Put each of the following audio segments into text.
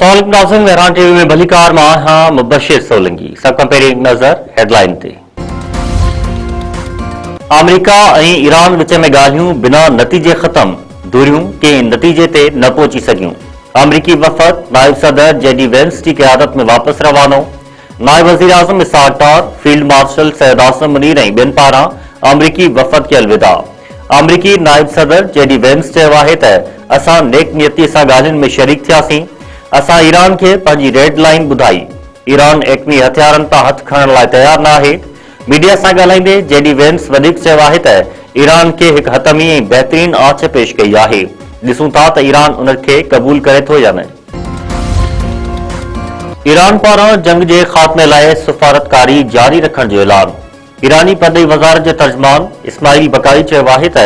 अस्सलाम नाज़रीन, मेहरान टीवी में भलीकार मां हां मुबशिर सोलंकी। सब खां पहिरीं नज़र हेडलाइन ते। अमेरिका ऐं ईरान विच में ॻाल्हियूं बिना नतीजे ख़त्म, दूरियूं कंहिं नतीजे ते न पहुची सघियूं। अमरीकी वफ़द नायब सदर जेडी वेंस की क़यादत में वापस रवानो। नायब वज़ीर आज़म इसहाक़ डार, फील्ड मार्शल सैयद आसिम मुनीर ऐं ॿियनि पारां अमरीकी वफ़द खे अलविदा। अमरीकी नायब सदर जेडी वेंस चयो आहे त असां नेक नियतीअ सां ॻाल्हियुनि में शरीक थियासीं। असां ईरान खे पंहिंजी रेड लाइन ॿुधाई। ईरान एटमी हथियारनि तां हथ खणण लाइ तयार न आहे। मीडिया सां ॻाल्हाईंदे जेडी वेंस वधीक चयो आहे त ईरान खे हिकु हतमी ऐं बहितरीन आछ पेश कई आहे। ॾिसूं था त ईरान उन खे क़बूल करे थो या न। ईरान पारां जंग जे ख़ात्मे लाइ सफ़ारतकारी जारी रखण जो ऐलान। ईरानी परदेही वज़ारत जे तर्जुमान इस्माइल बकाई चयो आहे त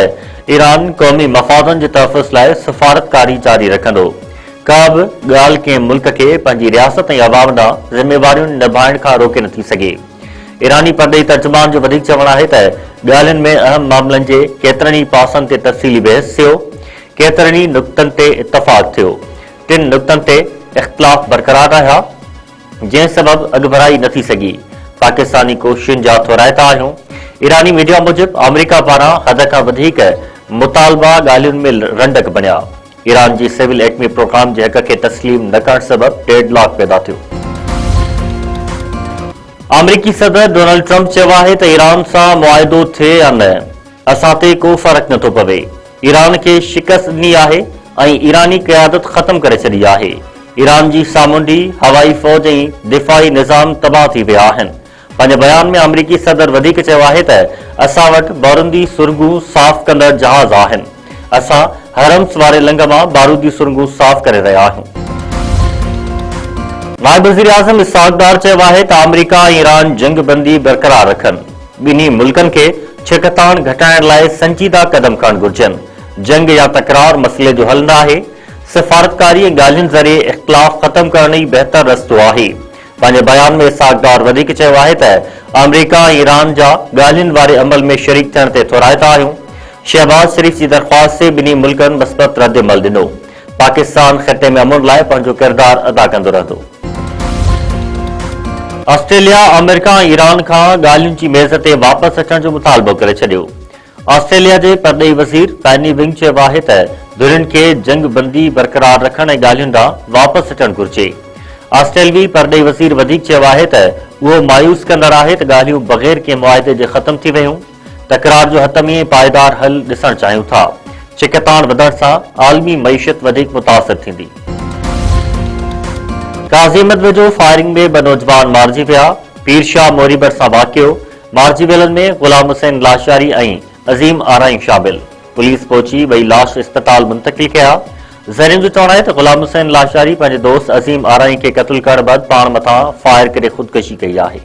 ईरान क़ौमी मफ़ादनि जे तहफ़्फ़ुज़ लाइ सफ़ारतकारी जारी रखंदो। का बि ॻाल्हि कंहिं मुल्क खे पंहिंजी रियासत ऐं अवाम ॾांहुं ज़िम्मेवारियूं निभाइण खां रोके नथी सघे। ईरानी परदेही तर्जुमान जो वधीक चवणु आहे त ॻाल्हियुनि में अहम मामलनि जे केतिरनि ई पासनि ते तफ़सीली बहस थियो, केतिरनि ई नुक़्तनि ते इतफ़ाक़ थियो। टिनि नुक़्तनि ते इख़्तिलाफ़ बरक़रार रहिया, जंहिं सबबि अॻुभराई न थी सघी। पाकिस्तानी कोशिशुनि जा थोराइता आहियूं। ईरानी मीडिया मूजिबि अमरीका पारां हद खां वधीक मुतालबा ॻाल्हियुनि में रंडक बणिया। ईरान जी सिविल एटमी प्रोग्राम जे हक़ खे तस्लीम न करण सबबि डेडलॉक पैदा थियो। अमरीकी सदर डोनाल्ड ट्रंप चयो आहे त ईरान सां मुआहिदो थिए या न, असां ते को फ़र्क़ु नथो पवे। ईरान खे शिकस्त ॾिनी आहे ऐं ईरानी क़यादत ख़त्म करे छॾी आहे। ईरान जी सामूंडी, हवाई फ़ौज ऐं दिफ़ाई निज़ाम तबाह थी विया आहिनि। पंहिंजे बयान में अमरीकी सदर वधीक चयो आहे त असां वटि बारूदी सुरंगूं साफ़ कंदड़ जहाज़ आहिनि। असां हरम्स वारे लंघ मां बारूदी सुरंगूं साफ़ करे रहिया आहियूं। नायब वज़ीर आज़म इसहाक़ डार चयो आहे त अमरीका ऐं ईरान जंग बंदी बरक़रार रखनि। ॿिन्ही मुल्कनि खे छिकताण घटाइण लाइ संजीदा क़दम खणण घुर्जनि। जंग या तकरार मसइले जो हल न आहे। सफ़ारतकारी ऐं ॻाल्हियुनि ज़रिए इख़्तिलाफ़ ख़त्म करण ई बहितर रस्तो आहे। पंहिंजे बयान में इसहाक़ डार वधीक चयो आहे त अमरीका ऐं ईरान जा ॻाल्हियुनि वारे अमल में शरीक थियण ते थोराइता आहियूं। शहबाज शरीफ़ जी दरख़्वास्त ते ॿिन्ही मुल्कनि मस्बत रद्दमल ॾिनो। पाकिस्तान ख़िते में अमुन लाइ पंहिंजो किरदारु अदा कंदो रहंदो। ऑस्ट्रेलिया अमेरिका ऐं ईरान खां ॻाल्हियुनि जी मेज़ ते वापसि अचण जो मुतालबो करे छॾियो। ऑस्ट्रेलिया जे परदेही वज़ीर पैनी विंग चयो आहे त धुरियुनि खे जंग बंदी बरक़रार रखण ऐं ॻाल्हियुनि ॾांहुं वापसि अचणु घुर्जे। ऑस्ट्रेलवी परदेही वज़ीर वधीक चयो आहे त उहो मायूस कंदड़ आहे त ॻाल्हियूं बग़ैर कंहिं मुआहिदे जे ख़त्म थी वयूं। तकरार जो हतमी ऐं पाइदार हल ॾिसणु चाहियूं था। छिकताण वधण सां आलमी मईशत वधीक मुतासिर थींदी। काज़ीमत वेझो फायरिंग में 2 नौजवान मारिजी विया। पीर शाह मोरीबर सां वाक़ियो। मारिजी वियलनि में ग़ुलाम हुसैन लाशारी ऐं अज़ीम आराई शामिल। पुलिस पहुची ॿई लाश इस्पताल मुंतक़िल कया। ज़रियुनि जो चवणु आहे त ग़ुलाम हुसैन लाशारी पंहिंजे दोस्त अज़ीम आराई खे क़त्ल करण बैदि पाण मथां फायर करे ख़ुदकुशी कई आहे।